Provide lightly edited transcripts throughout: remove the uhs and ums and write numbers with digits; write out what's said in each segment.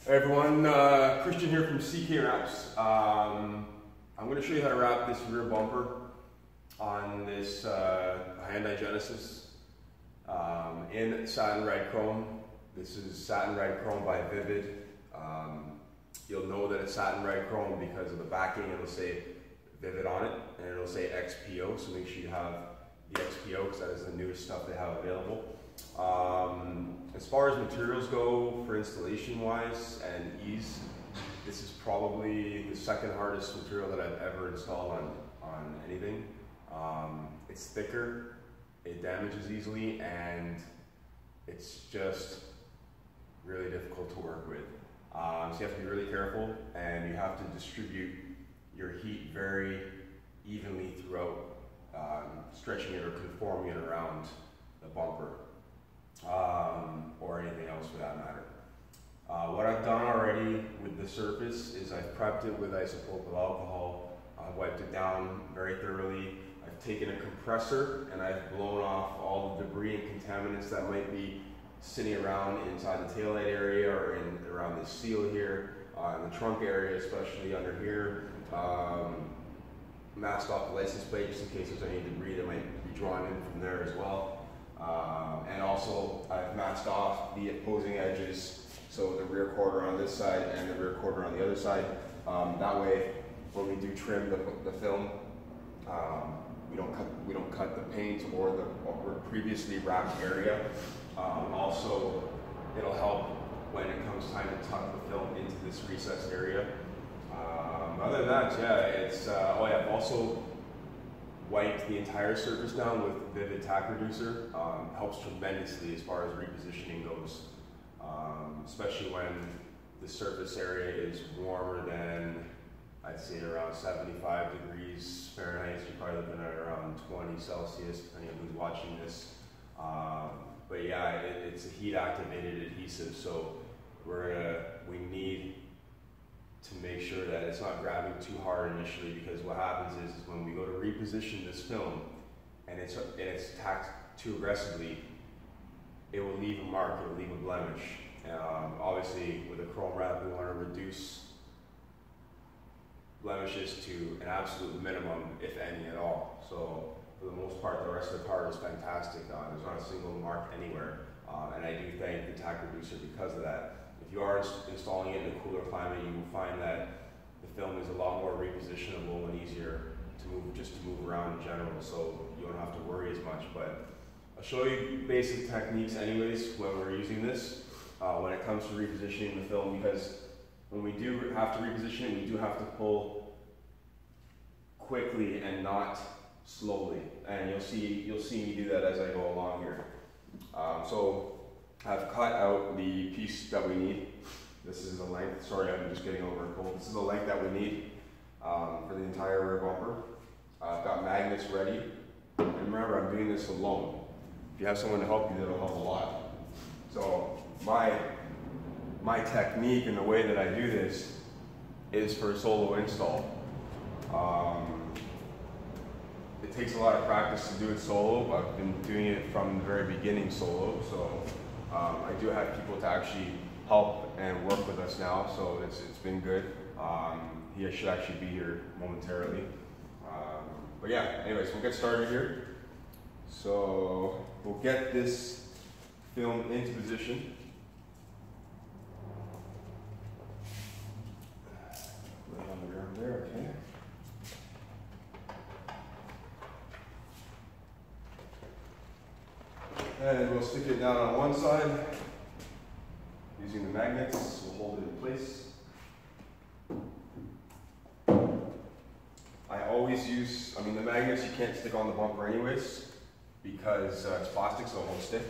Hey everyone, Christian here from CK Wraps. I'm going to show you how to wrap this rear bumper on this Hyundai Genesis in satin red chrome. This is satin red chrome by Vivid. You'll know that it's satin red chrome because of the backing. It'll say Vivid on it, and it'll say XPO, so make sure you have the XPO because that is the newest stuff they have available. As far as materials go for installation wise and ease, this is probably the second hardest material that I've ever installed on anything. It's thicker, it damages easily, and it's just really difficult to work with. So you have to be really careful, and you have to distribute your heat very evenly throughout, stretching it or conforming it around the bumper. Or anything else for that matter. What I've done already with the surface is I've prepped it with isopropyl alcohol. I've wiped it down very thoroughly. I've taken a compressor and I've blown off all the debris and contaminants that might be sitting around inside the taillight area or around the seal here, in the trunk area, especially under here. Masked off the license plate just in case there's any debris that might be drawn in from there as well. And also I've masked off the opposing edges, so the rear quarter on this side and the rear quarter on the other side. That way, when we do trim the film, we don't cut the paint or the previously wrapped area. Also, it'll help when it comes time to tuck the film into this recessed area. Other than that, yeah, it's oh yeah, I've also wiped the entire surface down with Vivid Tack Reducer. Helps tremendously as far as repositioning goes, especially when the surface area is warmer than, I'd say, around 75 degrees Fahrenheit. So you're probably looking at around 20 Celsius, depending on who's watching this. But yeah, it's a heat activated adhesive, so we need to make sure that it's not grabbing too hard initially, because what happens is when we go to reposition this film and it's tacked too aggressively, it will leave a mark, it will leave a blemish. Obviously with a chrome wrap we want to reduce blemishes to an absolute minimum, if any at all. So for the most part the rest of the part is fantastic. There's not a single mark anywhere, and I do thank the Tack Reducer because of that. If you are installing it in a cooler climate, you will find that the film is a lot more repositionable and easier to move around in general, so you don't have to worry as much. But I'll show you basic techniques anyways when we're using this, when it comes to repositioning the film, because when we do have to reposition it, we do have to pull quickly and not slowly. And you'll see me do that as I go along here. So I've cut out the piece that we need. This is the length. Sorry, I'm just getting over a cold. This is the length that we need for the entire rear bumper. I've got magnets ready. And remember, I'm doing this alone. If you have someone to help you, that'll help a lot. So my technique and the way that I do this is for a solo install. It takes a lot of practice to do it solo. I've been doing it from the very beginning solo, so I do have people to actually help and work with us now, so it's been good. He should actually be here momentarily. But yeah, anyways, we'll get started here. So we'll get this film into position. Put it on the ground there, okay? And we'll stick it down on one side. Using the magnets, we'll hold it in place. I always use, the magnets you can't stick on the bumper anyways, because it's plastic, so it won't stick.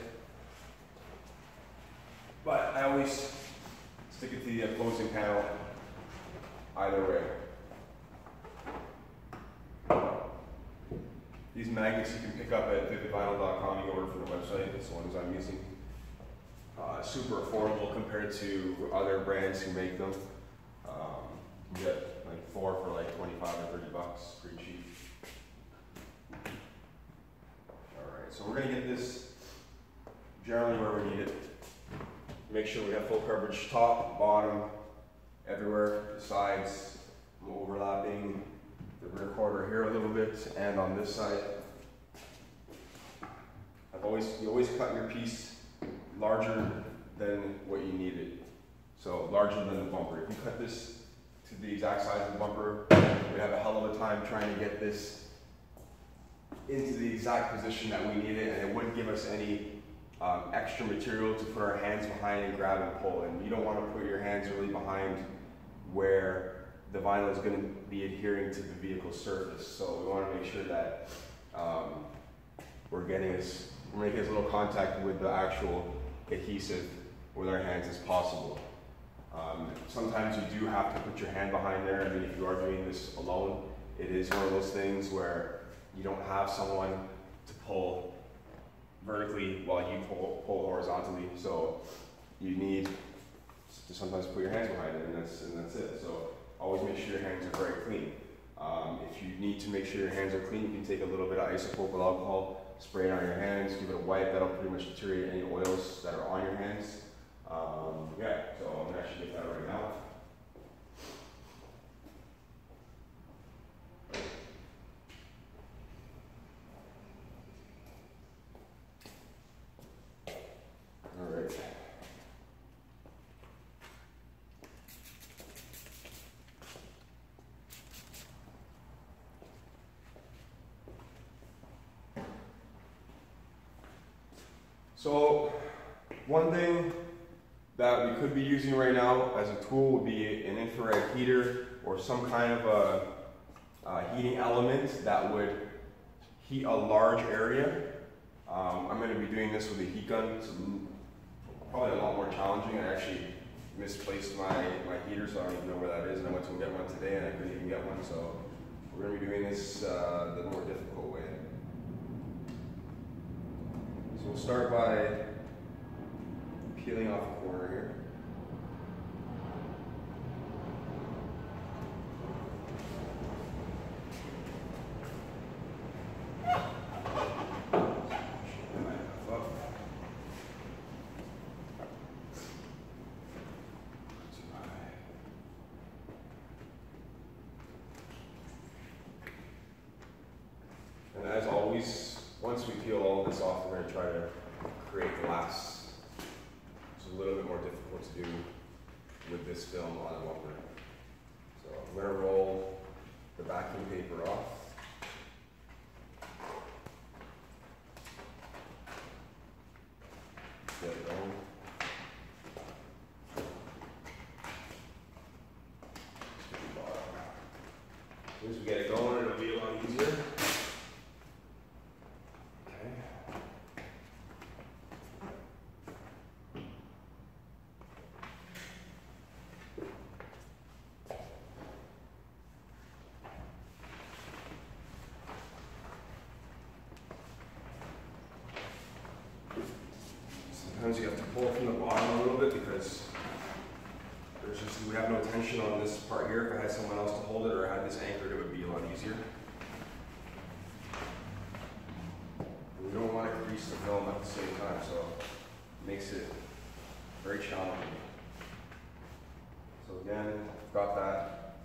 But I always stick it to the opposing panel, either way. These magnets you can pick up at vividvinyl.com. You can order from the website. It's the ones I'm using. Super affordable compared to other brands who make them. You get like 4 for like 25 or 30 bucks, pretty cheap. All right, so we're gonna get this generally where we need it. make sure we have full coverage top, bottom, everywhere, the sides. I'm overlapping the rear quarter here a little bit, and on this side. You always cut your piece larger than what you needed. So larger than the bumper. If you cut this to the exact size of the bumper, we'd have a hell of a time trying to get this into the exact position that we need it, and it wouldn't give us any extra material to put our hands behind and grab and pull. And you don't want to put your hands really behind where the vinyl is going to be adhering to the vehicle surface. So we want to make sure that we're making as little contact with the actual adhesive with our hands as possible. Sometimes you do have to put your hand behind there. I mean, if you are doing this alone, it is one of those things where you don't have someone to pull vertically while you pull horizontally. So you need to sometimes put your hands behind it, and that's it. So always make sure your hands are very clean. If you need to make sure your hands are clean, you can take a little bit of isopropyl alcohol, spray it on your hands, give it a wipe. That'll pretty much deteriorate any oils that are on your hands. Yeah, so I'm gonna actually get that right now. All right. So one thing that we could be using right now as a tool would be an infrared heater or some kind of a heating element that would heat a large area. I'm going to be doing this with a heat gun. It's probably a lot more challenging. I actually misplaced my heater, so I don't even know where that is, and I went to go get one today and I couldn't even get one. So we're going to be doing this the more difficult way. So we'll start by peeling off a corner here. And as always, once we peel all of this off, we're going to try to create glass. It's a little bit more difficult to do with this film on a bumper. So I'm going to roll the backing paper off. Get it going. As soon as we get it going, it'll be a lot easier. Sometimes you have to pull from the bottom a little bit because we have no tension on this part here. If I had someone else to hold it or I had this anchored, it would be a lot easier. We don't want to grease the film at the same time, so it makes it very challenging. So again, I've got that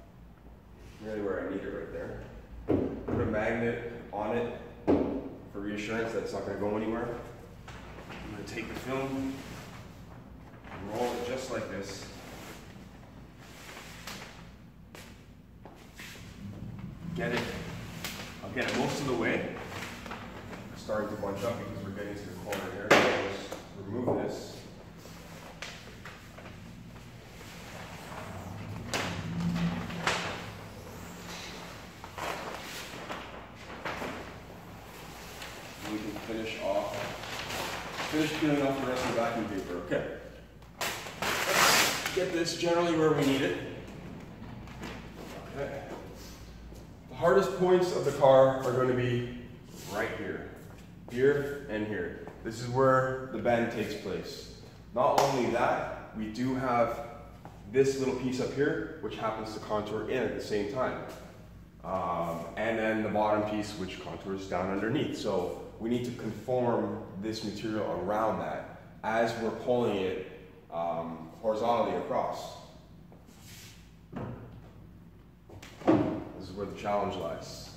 nearly where I need it right there. Put a magnet on it for reassurance that it's not going to go anywhere. I'm going to take the film and roll it just like this. I'll get it most of the way. It's starting to bunch up because we're getting to the corner here. So I'll just remove this. And we can finish peeling off the rest of the vacuum paper. Okay. Let's get this generally where we need it. Okay. The hardest points of the car are going to be right here. Here and here. This is where the bend takes place. Not only that, we do have this little piece up here, which happens to contour in at the same time. And then the bottom piece, which contours down underneath. So we need to conform this material around that. As we're pulling it, horizontally across. This is where the challenge lies.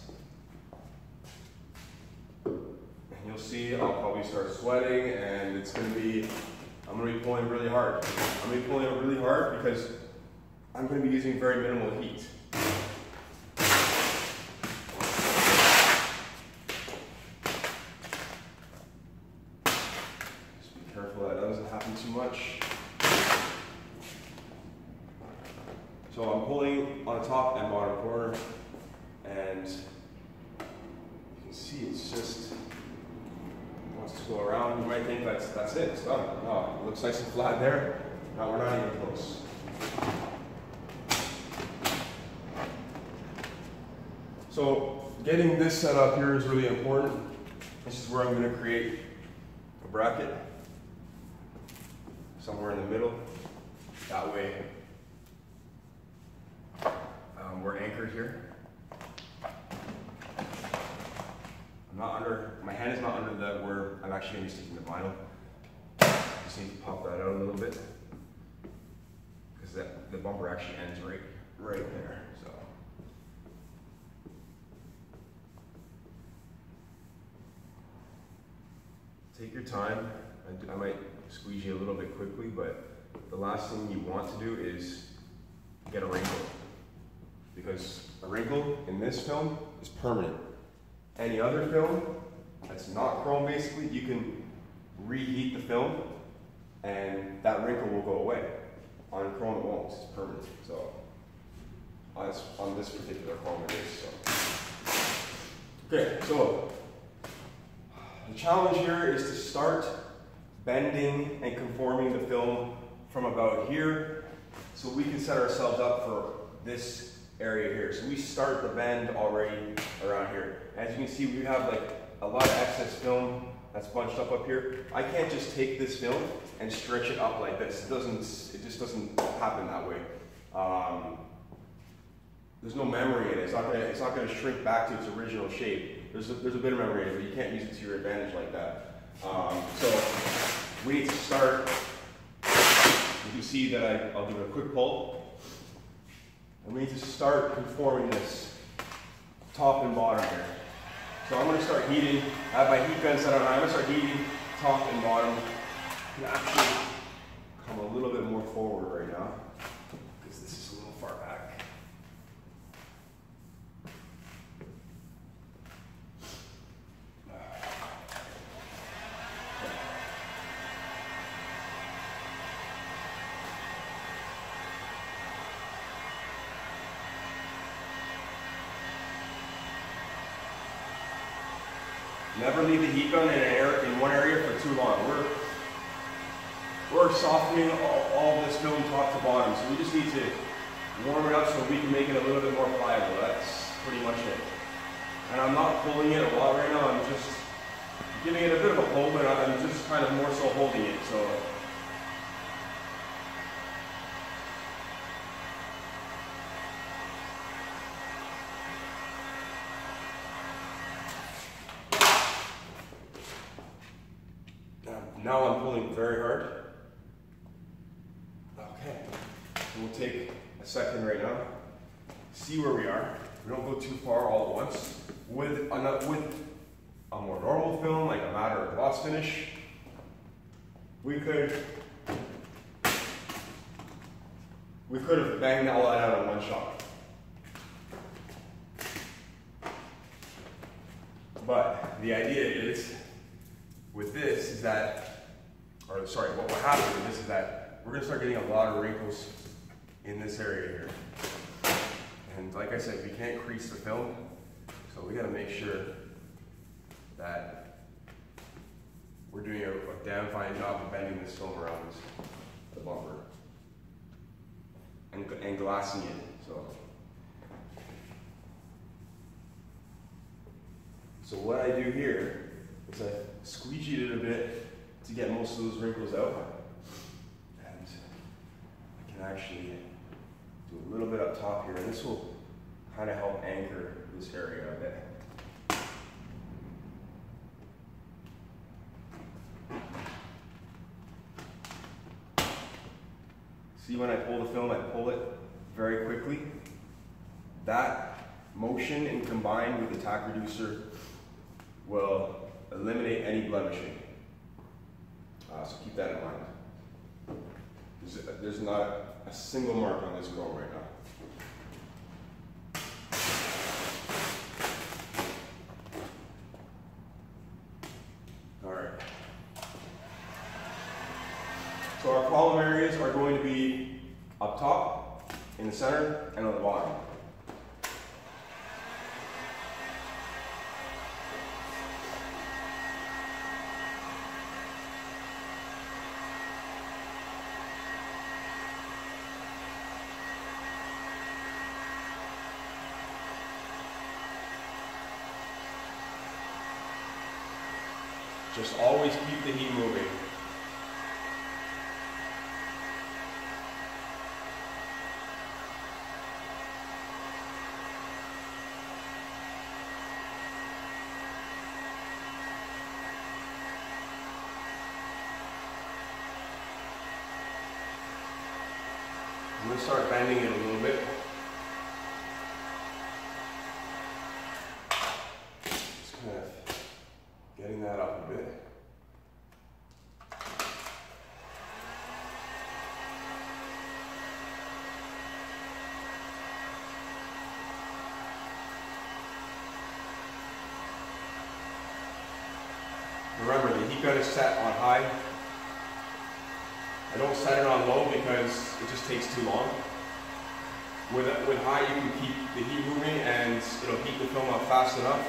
And you'll see I'll probably start sweating, and it's going to be, I'm going to be pulling really hard. I'm going to be pulling really hard because I'm going to be using very minimal heat. Just be careful that doesn't happen too much. So I'm pulling on the top and bottom corner, and you can see it's just wants to go around. You might think that's it, it's done. No, it looks nice and flat there. No, we're not even close. So getting this set up here is really important. This is where I'm going to create a bracket somewhere in the middle. That way we're anchored here. I'm not under, my hand is not under where I'm actually going to be sticking the vinyl. Just need to pop that out a little bit, because the bumper actually ends right there. So take your time. I might squeeze you a little bit quickly, but the last thing you want to do is get a wrinkle, because a wrinkle in this film is permanent. Any other film that's not chrome, basically, you can reheat the film and that wrinkle will go away. On chrome it won't, it's permanent. So on this particular chrome it is. So. Okay, so the challenge here is to start bending and conforming the film from about here so we can set ourselves up for this area here. So we start the bend already around here. As you can see, we have like a lot of excess film that's bunched up here. I can't just take this film and stretch it up like this. It just doesn't happen that way. There's no memory in it. It's not going to shrink back to its original shape. There's a bit of memory in it, but you can't use it to your advantage like that. So we need to start. You can see that I'll do a quick pull. And we need to start conforming this top and bottom here. So I'm going to start heating. I have my heat gun set on. I'm going to start heating top and bottom. I can actually come a little bit more forward right now, because this is a little far back. Never leave the heat gun in one area for too long. We're softening all this film top to bottom, so we just need to warm it up so we can make it a little bit more pliable. That's pretty much it. And I'm not pulling it a lot right now. I'm just giving it a bit of a pull, but I'm just kind of more so holding it. So. Now I'm pulling very hard. Okay, we'll take a second right now, see where we are. We don't go too far all at once. With a more normal film, like a matte or gloss finish, we could have banged all that out in one shot. But the idea is, with this is that, or sorry, what will happen with this is that we're going to start getting a lot of wrinkles in this area here. And like I said, we can't crease the film, so we got to make sure that we're doing a damn fine job of bending this film around the bumper and glassing it. So what I do here is I squeegee it a bit to get most of those wrinkles out, and I can actually do a little bit up top here, and this will kind of help anchor this area a bit. See, when I pull the film, I pull it very quickly. That motion and combined with the tack reducer will eliminate any blemishing. So keep that in mind. There's not a single mark on this chrome right now. So our problem areas are going to be up top, in the center, and on the bottom. Just always keep the heat moving. I'm going to start bending it a little bit. Just kind of getting that up a bit. Remember, the heat gun is set on high. I don't set it on low because it just takes too long. With high, you can keep the heat moving and it'll heat the film up fast enough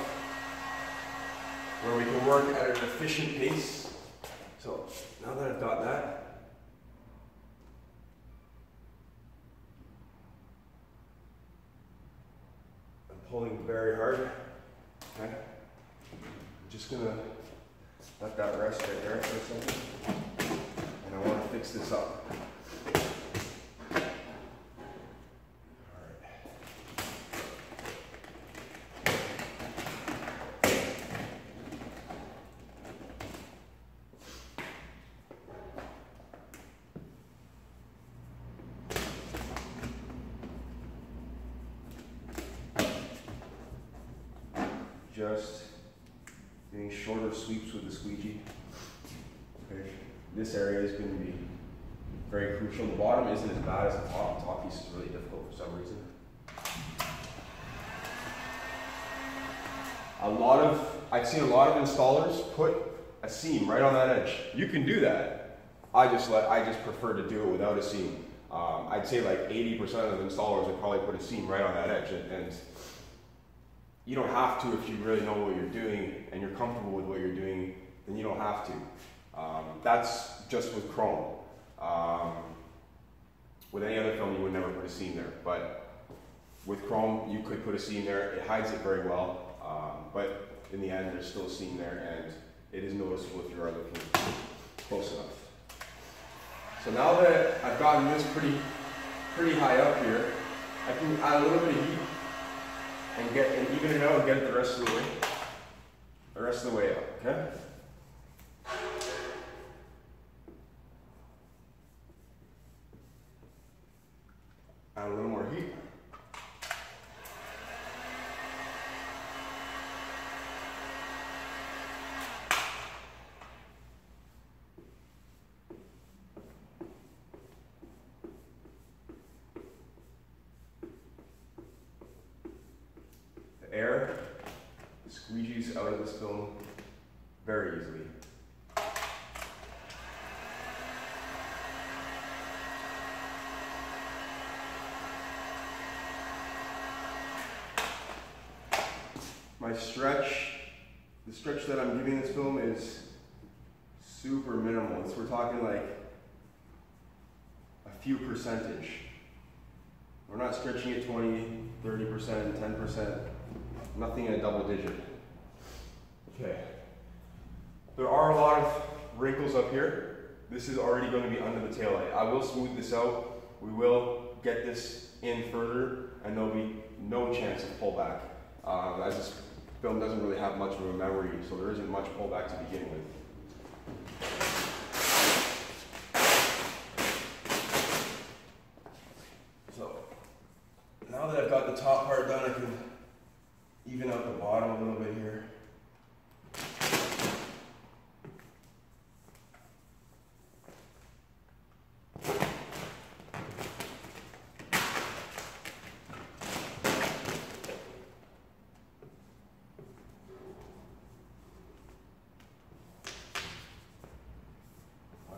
where we can work at an efficient pace. So now that I've got that, I'm pulling very hard. Okay, I'm just gonna let that rest right there for a second. And I want to fix this up. Just doing shorter sweeps with the squeegee. Okay. This area is going to be very crucial. The bottom isn't as bad as the top. The top piece is really difficult for some reason. I've seen a lot of installers put a seam right on that edge. You can do that. I just prefer to do it without a seam. I'd say like 80% of installers would probably put a seam right on that edge, and you don't have to if you really know what you're doing and you're comfortable with what you're doing. Then you don't have to. That's just with chrome. With any other film, you would never put a seam there. But with chrome, you could put a seam there. It hides it very well. But in the end, there's still a seam there, and it is noticeable if you are looking close enough. So now that I've gotten this pretty high up here, I can add a little bit of heat and even it out and get it the rest of the way up. Okay. Add a little more heat. The air squeegees out of this film very easily. The stretch that I'm giving this film is super minimal. We're talking like a few percentage. We're not stretching it 20, 30%, 10%, nothing in a double digit. Okay. There are a lot of wrinkles up here. This is already going to be under the taillight. I will smooth this out. We will get this in further and there'll be no chance of pullback. As this film doesn't really have much of a memory, so there isn't much pullback to begin with. Now that I've got the top part done, I can even out the bottom a little bit here.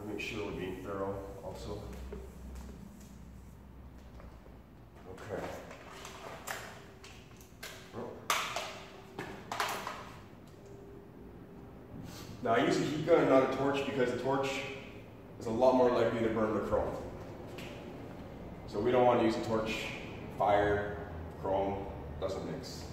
Make sure we're being thorough also. Okay. Oh. Now I use a heat gun and not a torch because the torch is a lot more likely to burn the chrome. So we don't want to use a torch. Fire, chrome, doesn't mix.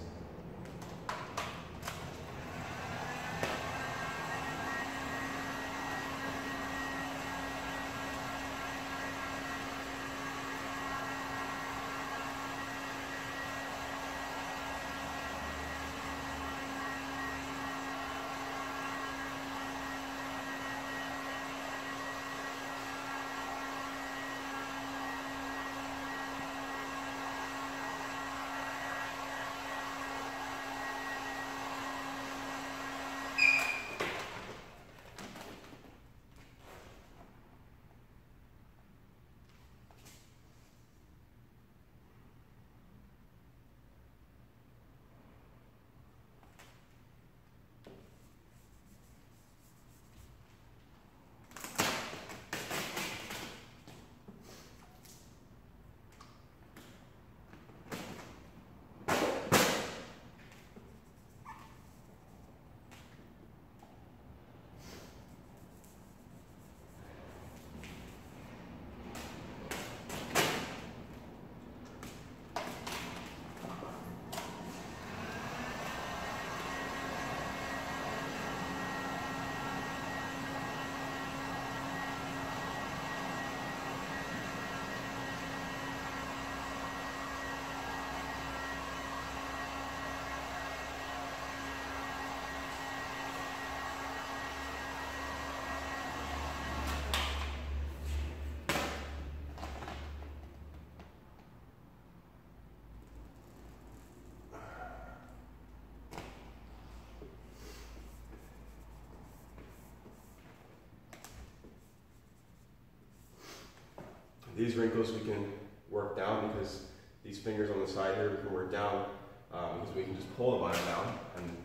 These wrinkles we can work down because these fingers on the side here we can work down because we can just pull the vinyl down and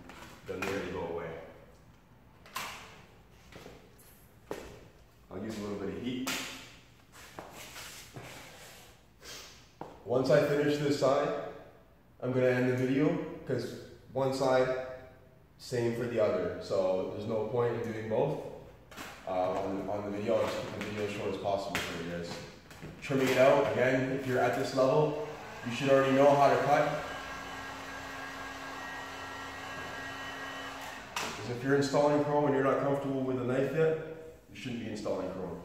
then they already go away. I'll use a little bit of heat. Once I finish this side, I'm going to end the video because one side, same for the other. So there's no point in doing both. On the video, I'll just keep the video as short as possible for you guys. Trimming it out, again, if you're at this level, you should already know how to cut. Because if you're installing chrome and you're not comfortable with a knife yet, you shouldn't be installing chrome.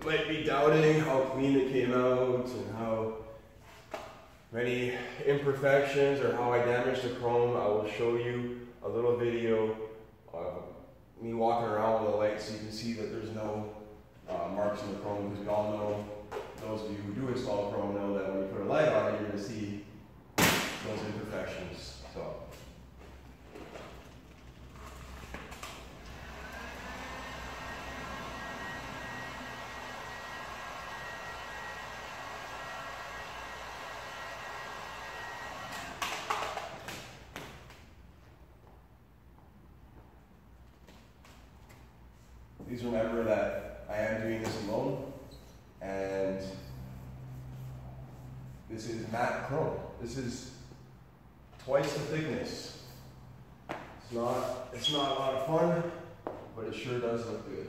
might be doubting how clean it came out and how many imperfections or how I damaged the chrome, I will show you a little video of me walking around with a light so you can see that there's no marks in the chrome, because we all know, those of you who do install chrome know that when you put a light on it, you're going to see those imperfections. So. Please remember that I am doing this alone, and this is matte chrome. This is twice the thickness. It's not a lot of fun, but it sure does look good.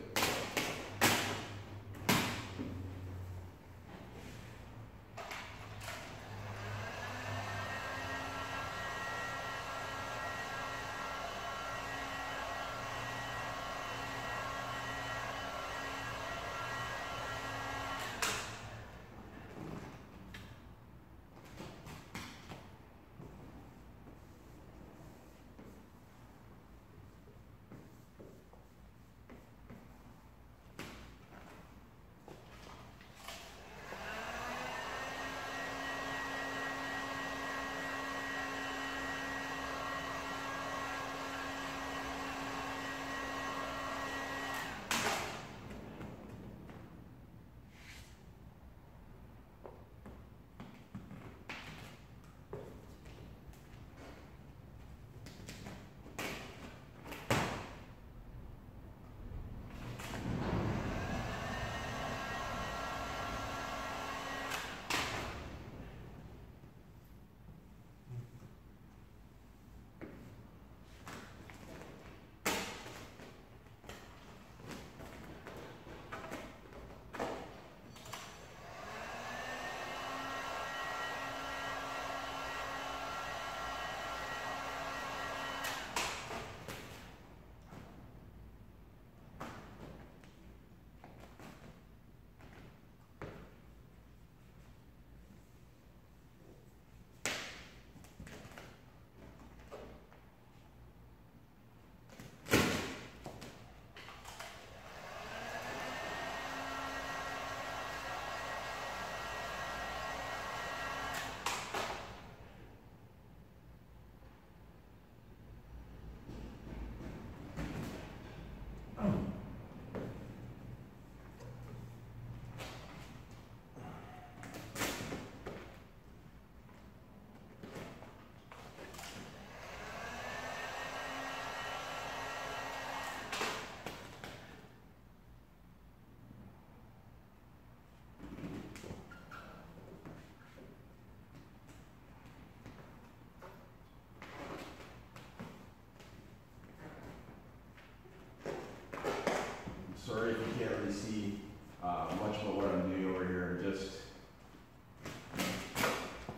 Sorry if you can't really see much of what I'm doing over here. I'm just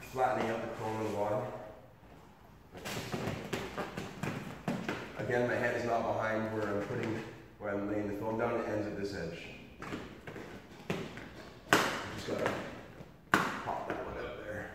flattening out the chrome in the bottom. Again, my head is not behind where I'm laying the film down. It ends at this edge. Just gotta pop that one out there.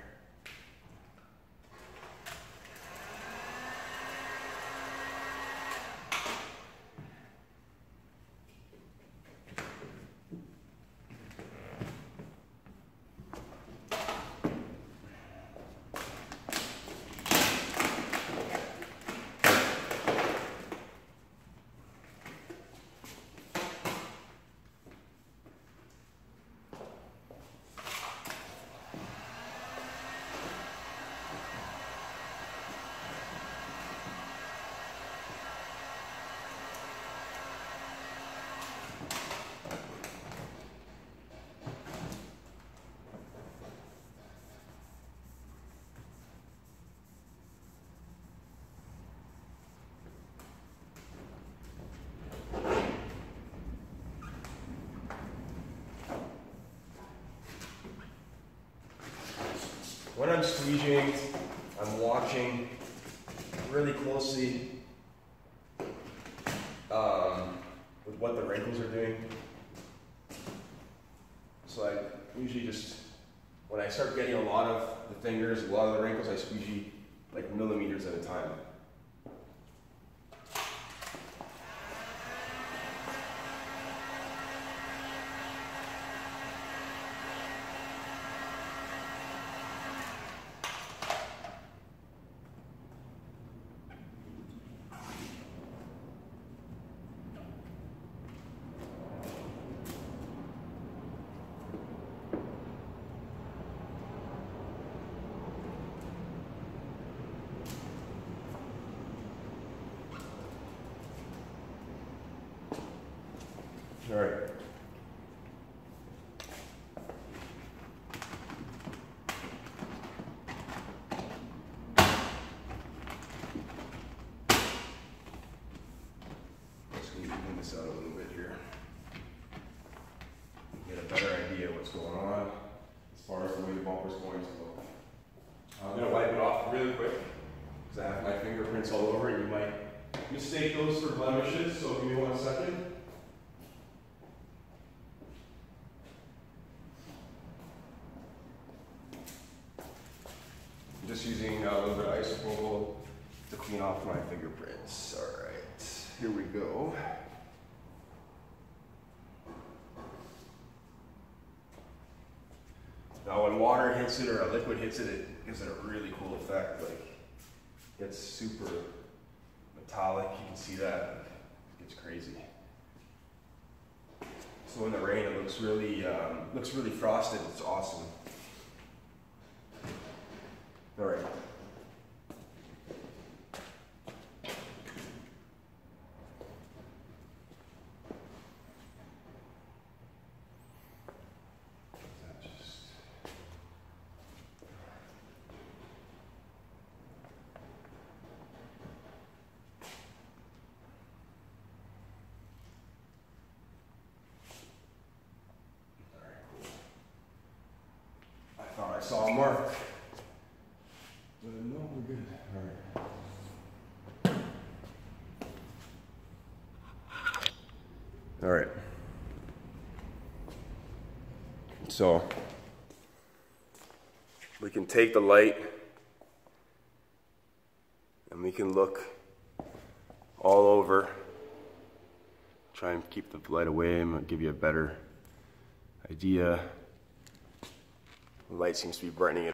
When I'm squeegeeing, I'm watching really closely with what the wrinkles are doing. So I usually just, when I start getting a lot of the fingers, a lot of the wrinkles, I squeegee like millimeters at a time. All right. Just going to even this out a little bit here. Get a better idea of what's going on as far as the way the bumper's going to look. I'm going to wipe it off really quick because I have my fingerprints all over it. You might mistake those for blemishes, so give me 1 second. I'm just using a little bit of isopropyl to clean off my fingerprints. All right, here we go. Now when water hits it or a liquid hits it, it gives it a really cool effect. Like, it's super metallic, you can see that. It's crazy. So in the rain it looks really frosted, it's awesome. All right. I saw a mark. But no, we're good. All right. All right. So we can take the light and we can look all over. Try and keep the light away and give you a better idea. The light seems to be brightening it